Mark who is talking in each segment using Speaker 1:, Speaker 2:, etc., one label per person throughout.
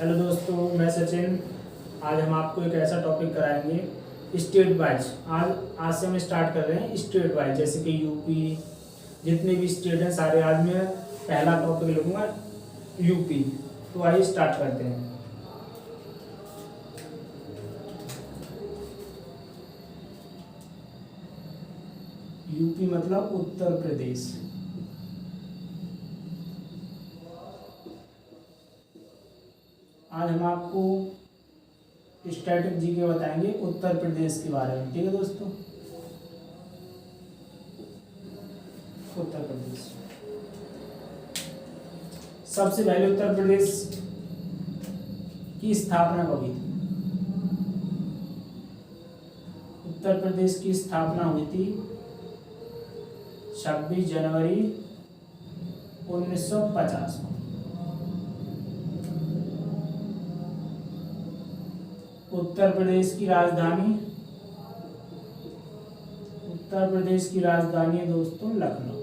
Speaker 1: Hello दोस्तों, मैं सचिन। आज हम आपको एक ऐसा टॉपिक कराएंगे स्टेट वाइज। आज से हम स्टार्ट कर रहे हैं स्टेट वाइज, जैसे कि यूपी, जितने भी स्टेट हैं सारे। आज मैं पहला टॉपिक लूँगा यूपी। तो आइए स्टार्ट करते हैं। यूपी मतलब उत्तर प्रदेश। आज हम आपको स्टैटिक जीके बताएंगे उत्तर प्रदेश के बारे में। ठीक है दोस्तों, उत्तर प्रदेश सबसे पहले उत्तर प्रदेश की स्थापना कब हुई थी? उत्तर प्रदेश की स्थापना हुई थी 26 जनवरी 1950 को। उत्तर प्रदेश की राजधानी है दोस्तों लखनऊ।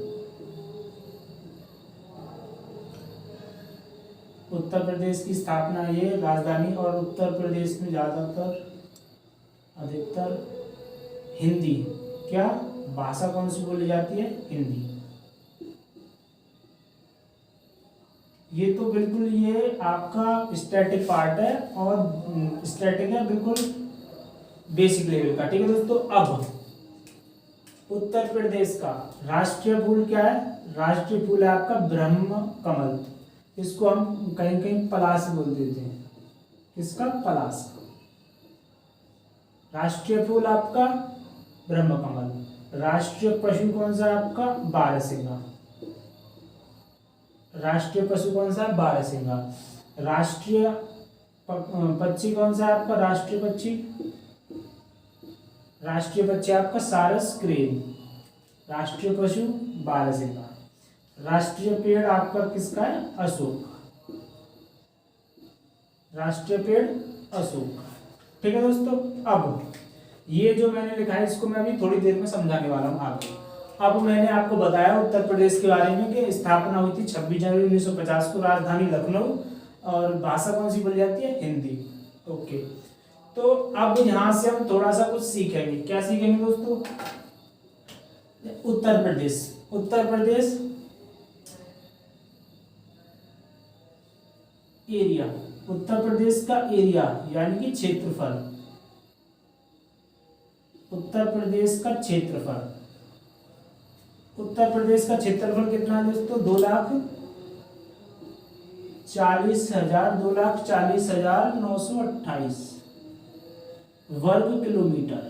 Speaker 1: उत्तर प्रदेश की स्थापना ये राजधानी, और उत्तर प्रदेश में अधिकतर हिंदी क्या भाषा कौन सी बोली जाती है? हिंदी। ये तो बिल्कुल ये आपका स्टैटिक पार्ट है, और स्टैटिक है बिल्कुल बेसिक लेवल का। ठीक है दोस्तों, अब उत्तर प्रदेश का राष्ट्रीय फूल क्या है? राष्ट्रीय फूल है आपका ब्रह्म कमल। इसको हम कहीं कहीं पलाश बोल देते हैं। किसका? पलाश। राष्ट्रीय फूल आपका ब्रह्म कमल। राष्ट्रीय पशु कौन सा है आपका? बारहसिंगा। राष्ट्रीय पशु कौन सा है? बारहसिंगा। राष्ट्रीय पक्षी कौन सा है आपका? राष्ट्रीय पक्षी आपका सारस क्रेन। राष्ट्रीय पशु बारहसिंगा। राष्ट्रीय पेड़ आपका किसका है? अशोक। राष्ट्रीय पेड़ अशोक। ठीक है दोस्तों, अब ये जो मैंने लिखा है इसको मैं अभी थोड़ी देर में समझाने वाला हूँ आगे। अब मैंने आपको बताया उत्तर प्रदेश के बारे में कि स्थापना हुई थी 26 जनवरी 1950 को, राजधानी लखनऊ, और भाषा कौन सी बोली जाती है? हिंदी। ओके, तो अब यहाँ से हम थोड़ा सा कुछ सीखेंगे। क्या सीखेंगे दोस्तों? उत्तर प्रदेश एरिया। उत्तर प्रदेश का एरिया यानी कि क्षेत्रफल। उत्तर प्रदेश का क्षेत्रफल कितना है दोस्तों? 2,40,928 वर्ग किलोमीटर।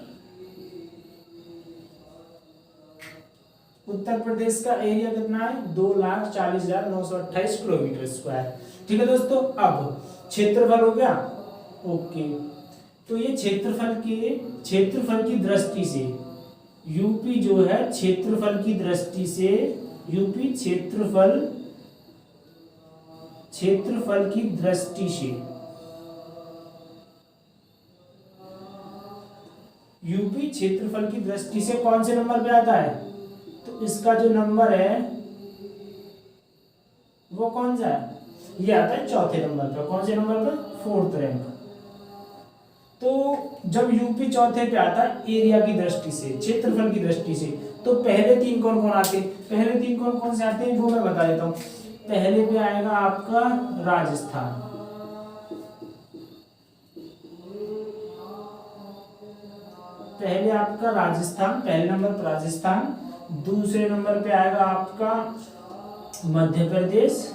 Speaker 1: उत्तर प्रदेश का एरिया कितना है? 2,40,928 किलोमीटर स्क्वायर। ठीक है दोस्तों, अब क्षेत्रफल हो गया। ओके, तो ये क्षेत्रफल की दृष्टि से यूपी जो है, क्षेत्रफल की दृष्टि से यूपी क्षेत्रफल की दृष्टि से यूपी क्षेत्रफल की दृष्टि से कौन से नंबर पे आता है? तो इसका जो नंबर है वो कौन सा है? ये आता है चौथे नंबर पे। कौन से नंबर पे? 4th rank. तो जब यूपी चौथे पे आता है एरिया की दृष्टि से, क्षेत्रफल की दृष्टि से, तो पहले तीन कौन कौन आते हैं? पहले तीन कौन कौन से आते हैं वो मैं बता देता हूँ। पहले पे आएगा आपका राजस्थान। पहले आपका राजस्थान, पहले नंबर पर राजस्थान। दूसरे नंबर पे आएगा आपका मध्य प्रदेश।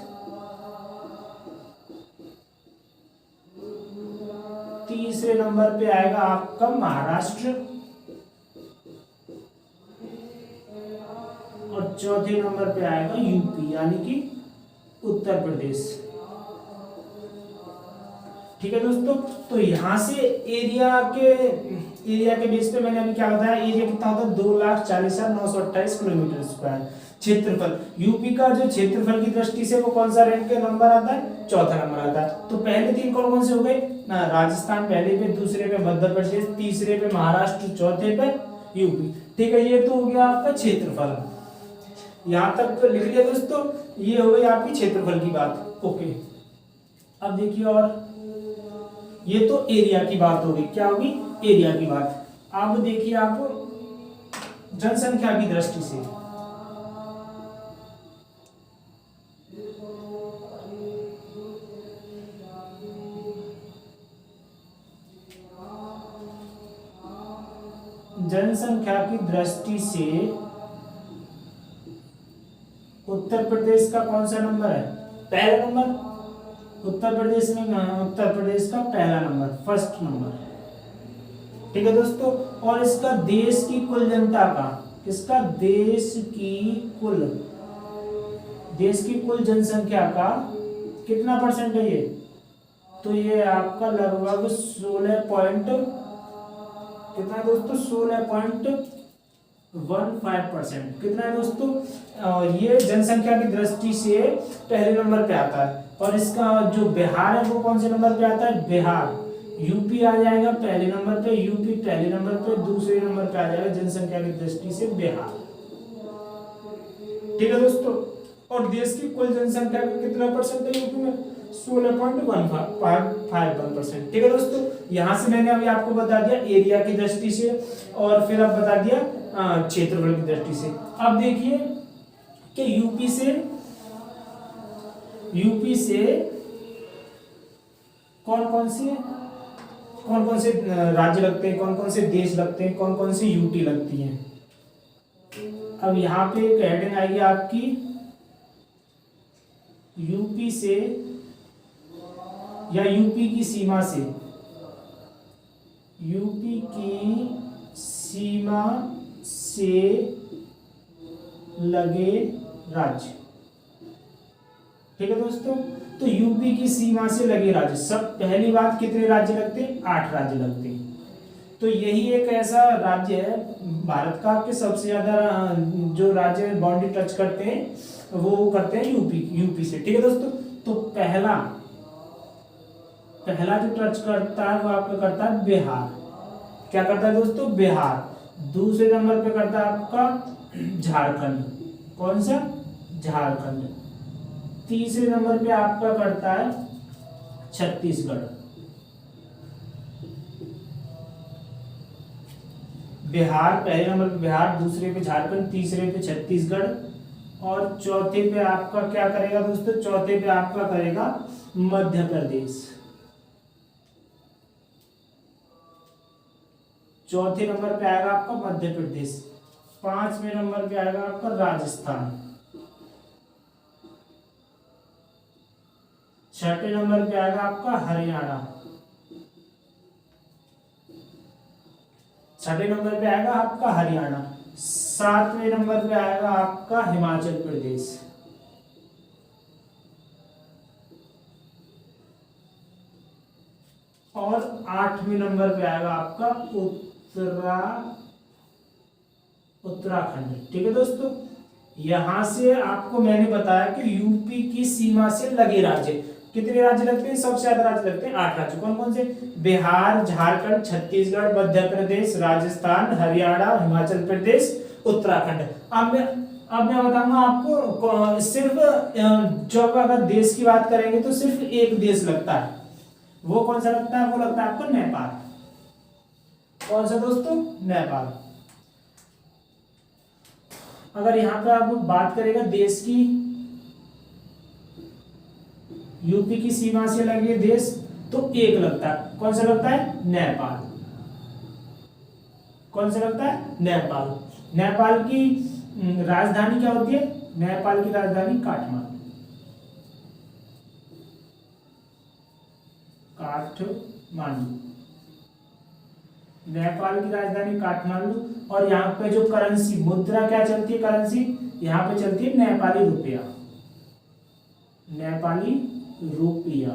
Speaker 1: तीसरे नंबर पे आएगा आपका महाराष्ट्र, और चौथे नंबर पे आएगा यूपी यानी कि उत्तर प्रदेश। ठीक है दोस्तों, तो यहां से एरिया के बेस पे मैंने अभी क्या बताया? एरिया कितना होता है? 2,40,928 किलोमीटर स्क्वायर। क्षेत्रफल यूपी का जो क्षेत्रफल की दृष्टि से वो कौन सा रैंक के नंबर आता है? चौथा नंबर आता है। तो पहले तीन कौन कौन से हो गए? राजस्थान पहले पे, दूसरे पे मध्य प्रदेश, तीसरे पे महाराष्ट्र, चौथे पे यूपी। ठीक है, ये तो हो गया आपका क्षेत्रफल। यहां तक तो लिख लिया दोस्तों, ये हो गई आपकी क्षेत्रफल की बात। ओके, अब देखिए और ये तो एरिया की बात होगी, क्या होगी, एरिया की बात। अब देखिए आप जनसंख्या की दृष्टि से, जनसंख्या की दृष्टि से उत्तर प्रदेश का कौन सा नंबर है, पहला नंबर। उत्तर प्रदेश में, उत्तर प्रदेश का पहला नंबर, फर्स्ट नंबर, ठीक है दोस्तों। और इसका देश की कुल जनता का, इसका देश की कुल जनसंख्या का कितना परसेंट है ये, तो ये आपका लगभग 16 पॉइंट, कितना है दोस्तों, 16.15%। कितना है दोस्तों, ये जनसंख्या की दृष्टि से पहले नंबर पे आता है। और इसका जो बिहार है वो कौन से नंबर पे आता है, बिहार। यूपी आ जाएगा पहले नंबर पे, यूपी पहले नंबर पे, दूसरे नंबर पे आ जाएगा जनसंख्या की दृष्टि से बिहार, ठीक है दोस्तों। और देश की कुल जनसंख्या का कितना परसेंट है यूपी में, 16.15%, ठीक है दोस्तों। यहां से मैंने अभी आपको बता दिया एरिया की दृष्टि से, और फिर अब बता दिया क्षेत्रफल की दृष्टि से। अब देखिए कि यूपी से कौन कौन से राज्य लगते हैं, कौन कौन से देश लगते हैं, कौन कौन सी यूटी लगती हैं। अब यहाँ पे एक हेडिंग आएगी आपकी, यूपी से या यूपी की सीमा से, यूपी की सीमा से लगे राज्य, ठीक है दोस्तों। तो यूपी की सीमा से लगे राज्य, सब पहली बात कितने राज्य लगते हैं, 8 राज्य लगते हैं। तो यही एक ऐसा राज्य है भारत का कि सबसे ज्यादा जो राज्य बाउंड्री टच करते हैं वो करते हैं यूपी से, ठीक है दोस्तों। तो पहला जो टच करता है वो आपका करता है बिहार, क्या करता है दोस्तों, बिहार। दूसरे नंबर पे करता है आपका झारखंड, कौन सा, झारखंड। तीसरे नंबर पे आपका करता है छत्तीसगढ़। बिहार पहले नंबर पे बिहार, दूसरे पे झारखंड, तीसरे पे छत्तीसगढ़, और चौथे पे आपका क्या करेगा दोस्तों, चौथे पे आपका करेगा मध्य प्रदेश। चौथे नंबर पे आएगा आपका मध्य प्रदेश। 5वें नंबर पे आएगा आपका राजस्थान। 6ठे नंबर पे आएगा आपका हरियाणा। 6ठे नंबर पे आएगा आपका हरियाणा। 7वें नंबर पे आएगा आपका हिमाचल प्रदेश। और 8वें नंबर पे आएगा आपका उत्तराखंड, ठीक है दोस्तों। यहां से आपको मैंने बताया कि यूपी की सीमा से लगे राज्य कितने राज्य लगते हैं, सबसे ज्यादा राज्य लगते हैं 8 राज्य। कौन कौन से, बिहार, झारखंड, छत्तीसगढ़, मध्य प्रदेश, राजस्थान, हरियाणा, हिमाचल प्रदेश, उत्तराखंड। अब मैं बताऊंगा आपको, सिर्फ जब अगर देश की बात करेंगे तो सिर्फ एक देश लगता है, वो कौन सा लगता है, वो लगता है आपको नेपाल। कौन सा दोस्तों, नेपाल। अगर यहां पर आप बात करेगा देश की, यूपी की सीमा से लगे देश, तो एक लगता है, कौन सा लगता है, नेपाल। कौन सा लगता है, नेपाल। नेपाल की राजधानी क्या होती है, नेपाल की राजधानी काठमांडू। नेपाल की राजधानी काठमांडू। और यहाँ पे जो करेंसी, मुद्रा क्या चलती है, करेंसी यहाँ पे चलती है नेपाली रुपया। नेपाली रुपया,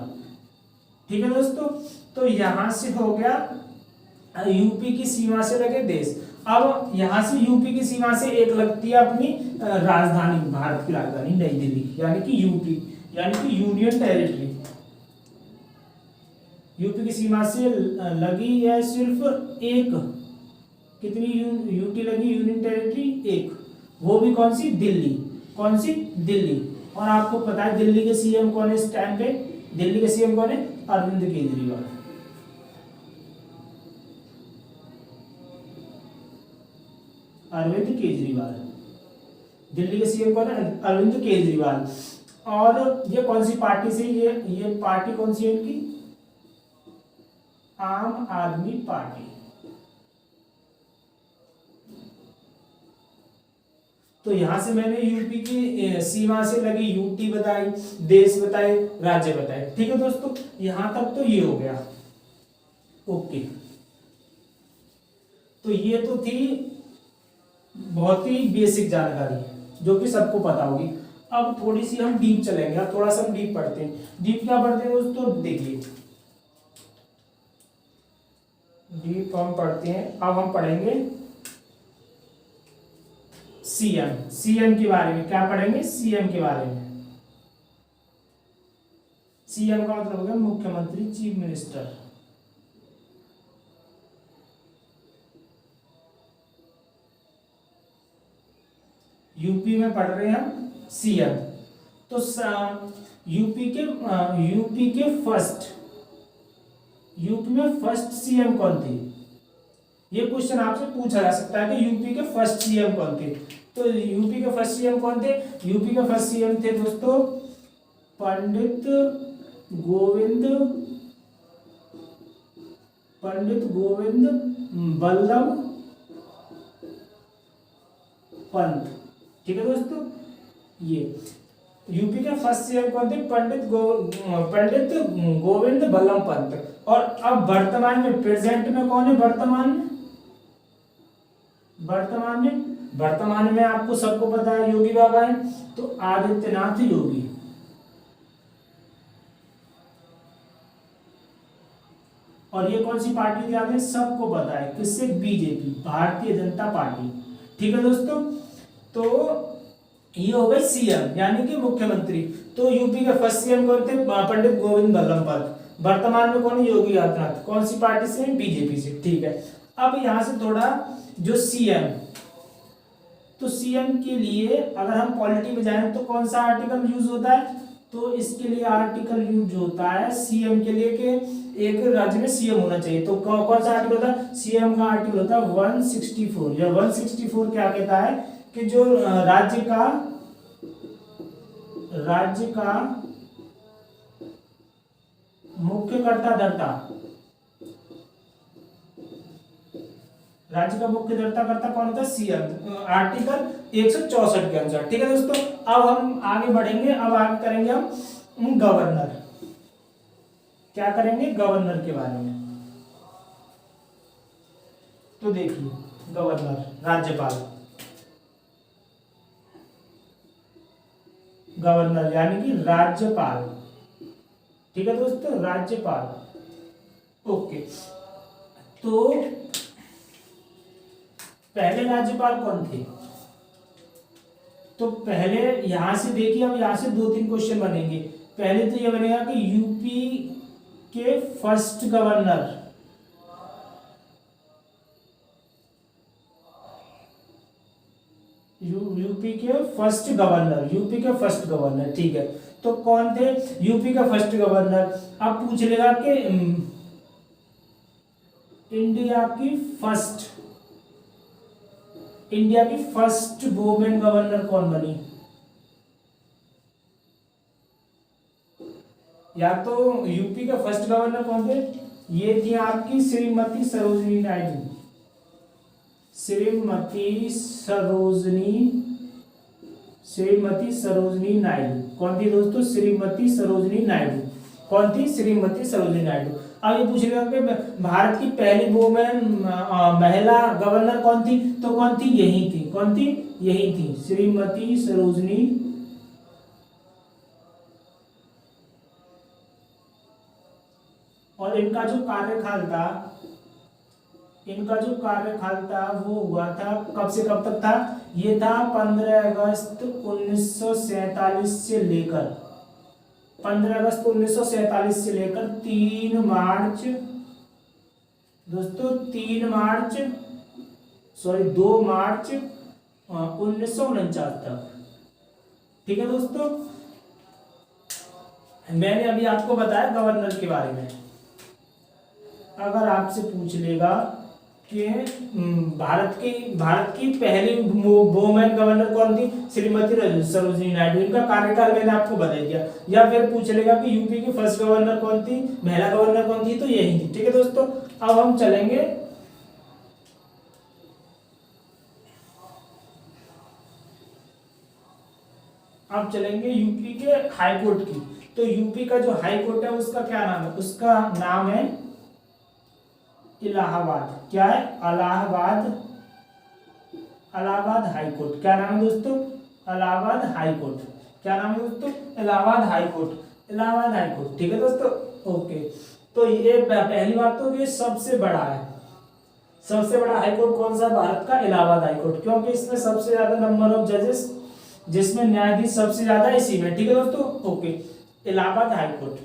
Speaker 1: ठीक है दोस्तों। तो यहां से हो गया यूपी की सीमा से लगे देश। अब यहां से यूपी की सीमा से एक लगती है अपनी राजधानी, भारत की राजधानी नई दिल्ली, यानी कि यूपी, यानी कि यूनियन टेरिटरी। यूपी की सीमा से लगी है सिर्फ एक, कितनी यूटी लगी, यूनियन टेरिटरी एक, वो भी कौन सी, दिल्ली। कौन सी, दिल्ली। और आपको पता है दिल्ली के सीएम कौन है इस टाइम पे, दिल्ली के सीएम कौन है, अरविंद केजरीवाल। अरविंद केजरीवाल। दिल्ली के सीएम कौन है? अरविंद केजरीवाल। और ये कौन सी पार्टी से, ये पार्टी कौन सी है इनकी? आम आदमी पार्टी। तो यहां से मैंने यूपी की सीमा से लगी यूटी बताई, देश बताए, राज्य बताए। ठीक है दोस्तों, यहां तक तो ये हो गया। ओके, तो ये तो थी बहुत ही बेसिक जानकारी जो कि सबको पता होगी। अब थोड़ी सी हम डीप चलेंगे, अब थोड़ा सा हम डीप पढ़ते हैं। डीप क्या पढ़ते हैं दोस्तों? देखिए, डीप हम पढ़ते हैं। अब हम पढ़ेंगे सीएम। सीएम के बारे में क्या पढ़ेंगे? सीएम के बारे में। सीएम का मतलब हो गया मुख्यमंत्री, चीफ मिनिस्टर। यूपी में पढ़ रहे हैं हम सीएम। तो यूपी में फर्स्ट सीएम कौन थे? ये क्वेश्चन आपसे पूछा जा सकता है कि यूपी के फर्स्ट सीएम कौन थे। तो यूपी के फर्स्ट सीएम कौन थे? यूपी के फर्स्ट सीएम थे दोस्तों पंडित गोविंद बल्लभ पंत। ठीक है दोस्तों, ये यूपी के फर्स्ट सीएम कौन थे? पंडित गोविंद बल्लभ पंत। और अब वर्तमान में, प्रेजेंट में कौन है? वर्तमान में आपको सबको पता है योगी बाबा है, तो आदित्यनाथ योगी। और ये कौन सी पार्टी याद है? सबको पता है, किससे? BJP, Bharatiya Janata party. ठीक है दोस्तों, तो ये हो गए सीएम यानी कि मुख्यमंत्री। तो यूपी के फर्स्ट सीएम कौन थे? पंडित गोविंद बल्लभ पंत। वर्तमान में कौन है? योगी आदित्यनाथ। कौन सी पार्टी से? बीजेपी से। ठीक है, अब यहां से थोड़ा जो सीएम, तो सीएम के लिए अगर हम पॉलिटी में जाएं तो कौन सा आर्टिकल यूज होता है? तो इसके लिए आर्टिकल यूज होता है सीएम के लिए कि एक राज्य में सीएम होना चाहिए। तो कौन सा आर्टिकल होता है? सीएम का आर्टिकल होता है 164। या 164 क्या कहता है कि जो राज्य का मुख्यकर्ता धर्ता, राज्य का मुख्य धर्ता करता कौन होता है? सीएम, आर्टिकल 164 के अनुसार। ठीक है दोस्तों, अब हम आगे बढ़ेंगे। अब आगे करेंगे हम गवर्नर। क्या करेंगे? गवर्नर के बारे में। तो देखिए, गवर्नर, राज्यपाल, गवर्नर यानी कि राज्यपाल। ठीक है दोस्तों, राज्यपाल। ओके, तो पहले राज्यपाल कौन थे? तो पहले यहां से देखिए, अब यहां से 2-3 क्वेश्चन बनेंगे। पहले तो ये बनेगा कि यूपी के फर्स्ट गवर्नर, यूपी के फर्स्ट गवर्नर। ठीक है, तो कौन थे यूपी का फर्स्ट गवर्नर? अब पूछ लेगा कि इंडिया की फर्स्ट वुमेन गवर्नर कौन बनी? या तो यूपी का फर्स्ट गवर्नर कौन थे? ये थी आपकी श्रीमती सरोजिनी नायडू। श्रीमती सरोजिनी नायडू कौन थी दोस्तों? श्रीमती सरोजिनी नायडू। कौन थी? श्रीमती सरोजिनी नायडू। अब ये पूछ रहे हो कि भारत की पहली वुमेन महिला गवर्नर कौन थी? तो कौन थी? यही थी। कौन थी? यही थी, श्रीमती सरोजिनी। और इनका जो कार्यकाल था वो हुआ था, कब से कब तक था? ये था 15 अगस्त 1947 से लेकर 3 मार्च दोस्तों 2 मार्च 1949 तक। ठीक है दोस्तों, मैंने अभी आपको बताया गवर्नर के बारे में। अगर आपसे पूछ लेगा भारत की पहली वुमेन गवर्नर कौन थी? श्रीमती सरोजिनी नायडू। इनका कार्यकाल मैंने आपको बता दिया। या फिर पूछ लेगा कि यूपी की फर्स्ट गवर्नर कौन थी, महिला गवर्नर कौन थी, तो यही थी। ठीक है दोस्तों, अब हम चलेंगे यूपी के हाई कोर्ट की। तो यूपी का जो हाई कोर्ट है उसका क्या नाम है? उसका नाम है इलाहाबाद। क्या है? Allahabad high court. क्या नाम है दोस्तों? Allahabad high court. क्या नाम है दोस्तों? Allahabad high court. Allahabad high court. ठीक है दोस्तों, ओके। तो ये पहली बात तो ये सबसे बड़ा है। सबसे बड़ा हाई कोर्ट कौन सा? भारत का इलाहाबाद हाई कोर्ट, क्योंकि इसमें सबसे ज्यादा नंबर ऑफ जजेस, जिसमें न्यायाधीश सबसे ज्यादा इसी में। ठीक है दोस्तों, ओके। Allahabad high court.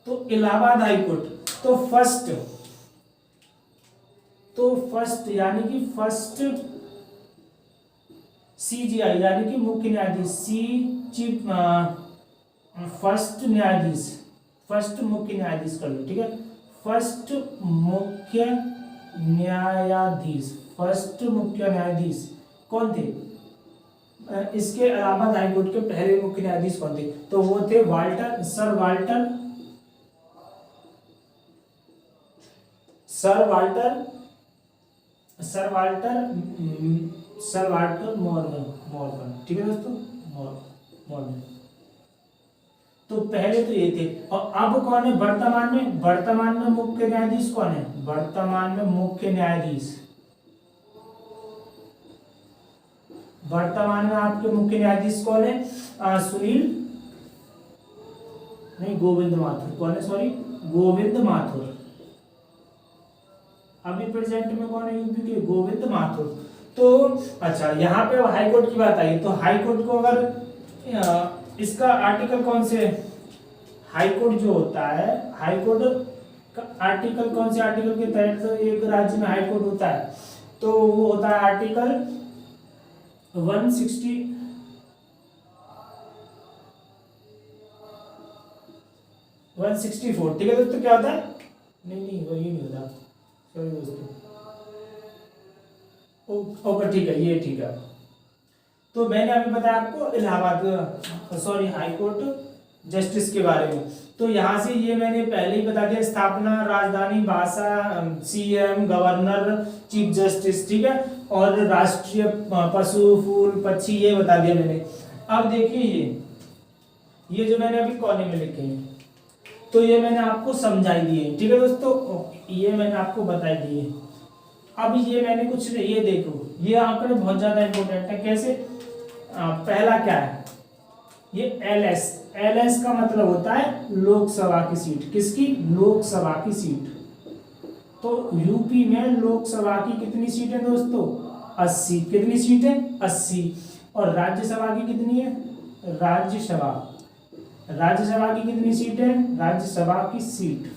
Speaker 1: तो इलाहाबाद हाई कोर्ट तो फर्स्ट यानी कि फर्स्ट सीजीआई यानी कि मुख्य न्यायाधीश, फर्स्ट मुख्य न्यायाधीश कर लो। ठीक है, फर्स्ट मुख्य न्यायाधीश कौन थे? इसके इलाहाबाद हाईकोर्ट के पहले मुख्य न्यायाधीश कौन थे? तो वो थे सर वाल्टर मॉर्गन। ठीक है दोस्तों, मॉर्गन। तो पहले तो ये थे। और अब कौन है वर्तमान में मुख्य न्यायाधीश कौन है? वर्तमान में आपके मुख्य न्यायाधीश कौन है? गोविंद माथुर। कौन है? सॉरी, गोविंद माथुर। अभी प्रेजेंट में कौन है यूपी के? गोविंद माथुर। तो अच्छा, यहाँ पे हाईकोर्ट की बात आई तो हाईकोर्ट को अगर इसका आर्टिकल कौन से, हाईकोर्ट जो होता है, हाईकोर्ट का आर्टिकल कौन से आर्टिकल के तहत एक राज्य में हाईकोर्ट होता है? तो वो होता है आर्टिकल 164। ठीक है दोस्तों, क्या होता है? नहीं वो ये नहीं होता, सॉरी दोस्तों। ओके ठीक है, ये ठीक है। तो मैंने अभी बताया आपको इलाहाबाद हाई कोर्ट जस्टिस के बारे में। तो यहाँ से ये मैंने पहले ही बता दिया, स्थापना, राजधानी, भाषा, सीएम, गवर्नर, चीफ जस्टिस। ठीक है, और राष्ट्रीय पशु, फूल, पक्षी, ये बता दिया मैंने। अब देखिए ये जो मैंने अभी कोने में लिखे हैं, तो ये मैंने आपको समझाई दिए। ठीक है दोस्तों, ये मैंने आपको बताई दिए। अब ये मैंने कुछ, ये देखो, ये आंकड़े बहुत ज्यादा इंपॉर्टेंट है। कैसे? पहला क्या है? ये एलएस का मतलब होता है लोकसभा की सीट। किसकी? लोकसभा की सीट। तो यूपी में लोकसभा की कितनी सीट है दोस्तों? 80। कितनी सीट है? 80। और राज्यसभा की कितनी है? राज्यसभा की कितनी सीट है? राज्यसभा की सीट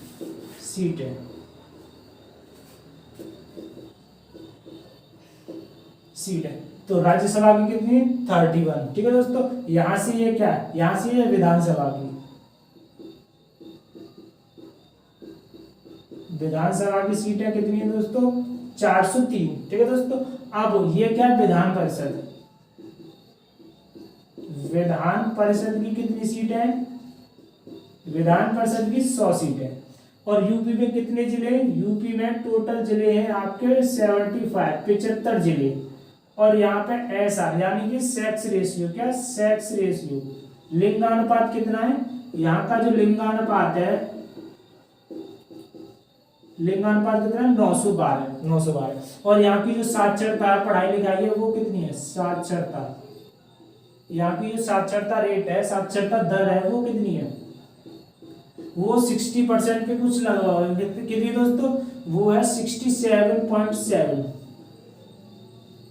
Speaker 1: है तो राज्यसभा की कितनी? 31। ठीक है दोस्तों, यहां से ये क्या है? यहां से ये विधानसभा की सीट है। कितनी है दोस्तों? 403। ठीक है दोस्तों, अब ये क्या है? विधान परिषद की कितनी सीट है? विधान परिषद की 100 सीट है। और यूपी में कितने जिले? यूपी में टोटल जिले हैं आपके 75 जिले। और यहाँ पे एसआर यानी कि सेक्स रेशियो। क्या? सेक्स रेशियो, लिंगानुपात कितना है? यहाँ का जो लिंगानुपात कितना है? 912। और यहाँ की जो साक्षरता, पढ़ाई लिखाई है, वो कितनी है? साक्षरता, यहाँ की जो साक्षरता रेट है, साक्षरता दर है, वो कितनी है? वो 60% के कुछ लगा। कितनी दोस्तों? वो है 67.7।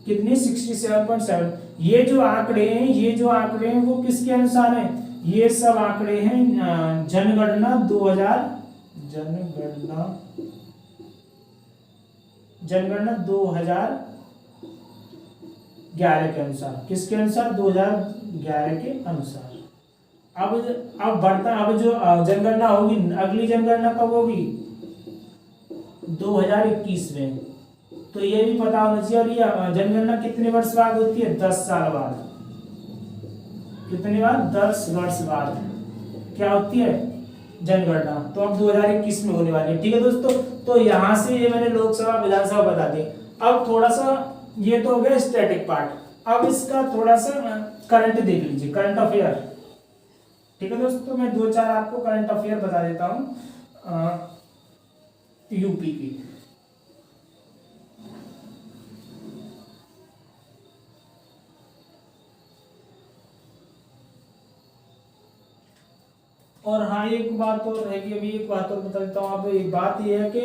Speaker 1: कितनी? 67.7। ये जो आंकड़े हैं वो किसके अनुसार हैं? ये सब आंकड़े हैं जनगणना 2011 के अनुसार। किसके अनुसार? 2011 के अनुसार। अब जो जनगणना होगी, अगली जनगणना कब होगी? 2021 में। तो ये भी पता होना चाहिए। और ये जनगणना कितने वर्ष बाद होती है? 10 साल बाद। कितने बाद? 10 वर्ष बाद क्या होती है? जनगणना। तो अब 2021 में होने वाली है। ठीक है दोस्तों, तो यहाँ से ये मैंने लोकसभा विधानसभा बता दी। अब थोड़ा सा ये तो हो गया स्टैटिक पार्ट, अब इसका थोड़ा सा करंट देख लीजिए, करंट अफेयर। ठीक है दोस्तों, मैं 2-4 आपको करंट अफेयर बता देता हूँ यूपी की। और हाँ, एक बात और रहेगी, अभी एक बात और बता देता हूँ आप। एक बात ये है कि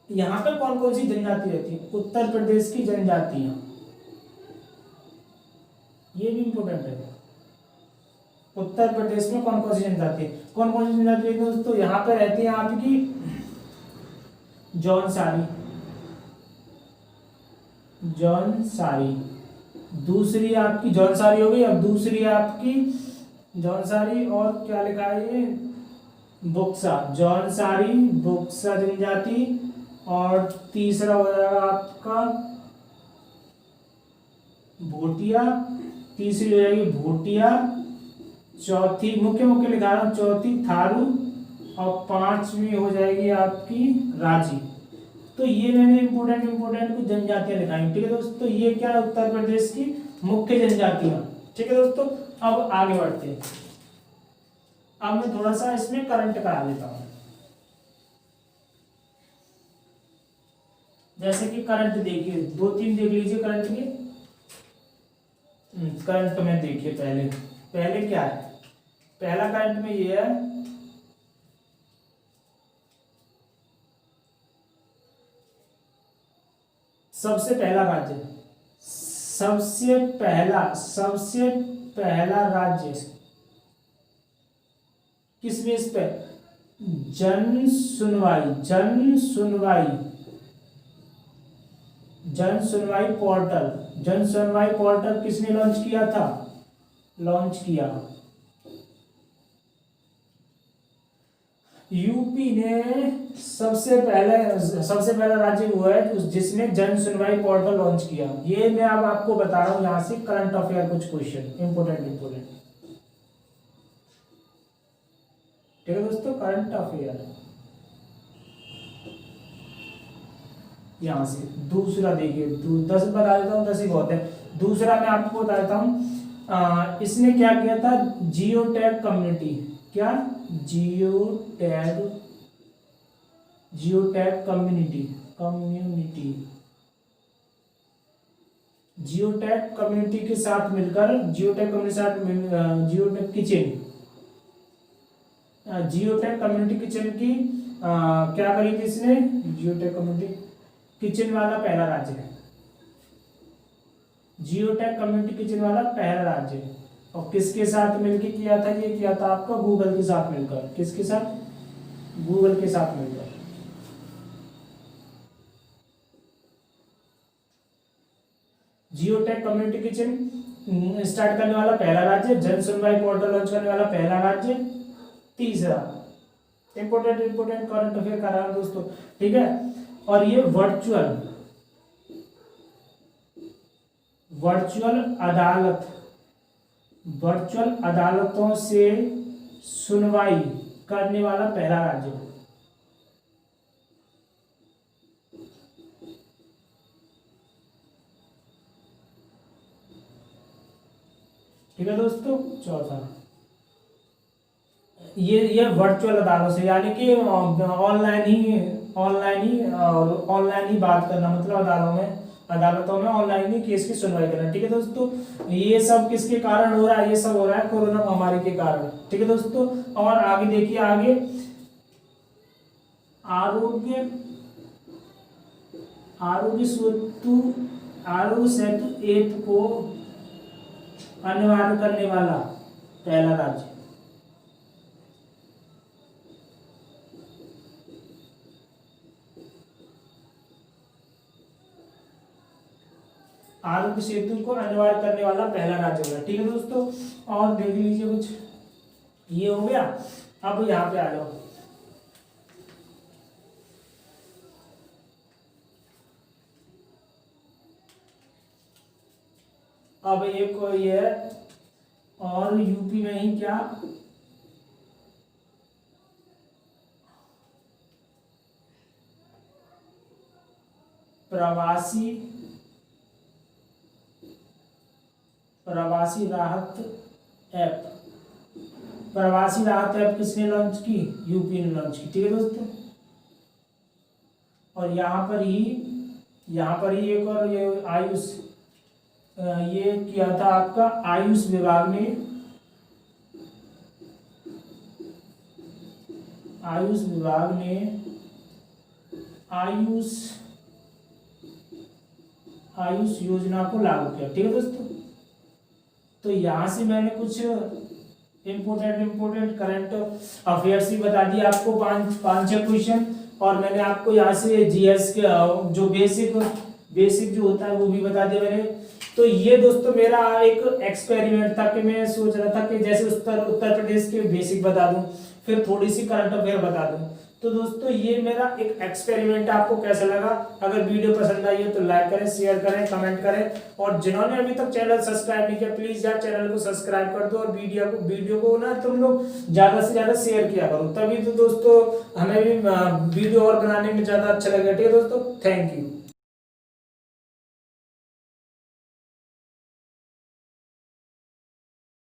Speaker 1: यहाँ पे कौन कौन सी जनजाति रहती है? उत्तर प्रदेश की जनजातियां, ये भी इंपॉर्टेंट है। उत्तर प्रदेश में कौन कौन सी जनजाति है? कौन कौन सी जनजाति है दोस्तों? यहाँ पे रहती है आपकी जौनसारी, जौनसारी। दूसरी आपकी जौनसारी हो गई। अब दूसरी आपकी जौनसारी, और क्या लिखा है ये? बुक्सा, जौनसारी, बुक्सा जनजाति। और तीसरा हो जाएगा आपका भोटिया, तीसरी हो जाएगी भोटिया। चौथी मुख्य मुख्य लिखा रहा हूं, चौथी थारू। और 5वीं हो जाएगी आपकी राजी। तो ये मैंने इंपोर्टेंट कुछ जनजातियां लिखाई। ठीक है दोस्तों, तो ये क्या? उत्तर प्रदेश की मुख्य जनजातियां। ठीक है दोस्तों, अब आगे बढ़ते हैं। अब मैं थोड़ा सा इसमें करंट करा देता हूं। जैसे कि करंट देखिए, 2-3 देख लीजिए करंट के। करंट में देखिए, पहले क्या है? पहला करंट में ये है, सबसे पहला राज्य, सबसे पहला राज्य किस बेस पे? जन सुनवाई पोर्टल किसने लॉन्च किया था? यूपी ने सबसे पहला राज्य हुआ है जिसने जन सुनवाई पोर्टल लॉन्च किया। ये मैं अब आपको बता रहा हूं यहां से करंट अफेयर कुछ क्वेश्चन इंपोर्टेंट। ठीक है दोस्तों, करंट अफेयर यहां से। दूसरा देखिए, 10 बता देता हूँ, 10 ही बहुत है। दूसरा मैं आपको बता देता हूँ, इसने क्या किया था? Geo tag community. क्या? जियो टैग कम्युनिटी के साथ मिलकर, जियो टैग कम्युनिटी किचन की क्या करी थी इसने? जियो टैग कम्युनिटी किचन वाला पहला राज्य है। जियो टैग कम्युनिटी किचन वाला पहला राज्य है। और किसके साथ मिलकर किया था? ये किया था आपका गूगल के साथ मिलकर। किसके साथ? गूगल के साथ मिलकर। Geo tag community kitchen start करने वाला पहला राज्य, जन सुनवाई पोर्टल लॉन्च करने वाला पहला राज्य। तीसरा इंपोर्टेंट करंट अफेयर कर रहा हूं दोस्तों। ठीक है, और ये वर्चुअल अदालतों से सुनवाई करने वाला पहला राज्य। ठीक है दोस्तों, चौथा ये वर्चुअल अदालत से, यानी कि ऑनलाइन ही बात करना, मतलब अदालतों में ऑनलाइन ही केस की सुनवाई करना। ठीक है दोस्तों, ये सब किसके कारण हो रहा है? ये सब हो रहा है कोरोना महामारी के कारण। ठीक है दोस्तों, और आगे देखिए, आरोग्य सेतु ऐप को अनिवार्य करने वाला पहला राज्य। आरोग्य सेतु को अनिवार्य करने वाला पहला राज्य होगा। ठीक है दोस्तों, और देख लीजिए कुछ, ये हो गया। अब यहाँ पे आ जाओ, अब एक ये है, और यूपी में ही क्या, प्रवासी प्रवासी राहत ऐप। प्रवासी राहत ऐप किसने लॉन्च की? यूपी ने लॉन्च की। ठीक है दोस्तों, और यहाँ पर ही एक और ये आयुष, ये किया था आपका आयुष विभाग ने, आयुष विभाग ने आयुष योजना को लागू किया। ठीक है दोस्तों, तो यहाँ से मैंने कुछ इम्पोर्टेंट करंट अफेयर्स भी बता दिए आपको, पाँच छह क्वेश्चन, और मैंने आपको यहाँ से जीएस के जो बेसिक जो होता है वो भी बता दिया मैंने। तो ये दोस्तों मेरा एक एक्सपेरिमेंट था कि मैं सोच रहा था कि जैसे उत्तर प्रदेश के बेसिक बता दूं, फिर थोड़ी सी करंट अफेयर बता दूं। तो दोस्तों ये मेरा एक एक्सपेरिमेंट, आपको कैसा लगा? अगर वीडियो पसंद आई है तो लाइक करें, शेयर करें, कमेंट करें, और जिन्होंने अभी तक चैनल सब्सक्राइब नहीं किया प्लीज यार चैनल को सब्सक्राइब कर दो, और वीडियो को ना तुम लोग ज्यादा से ज्यादा शेयर किया करो, तभी तो दोस्तों हमें भी वीडियो और बनाने में ज्यादा अच्छा लगेगा। ठीक है दोस्तों, थैंक यू।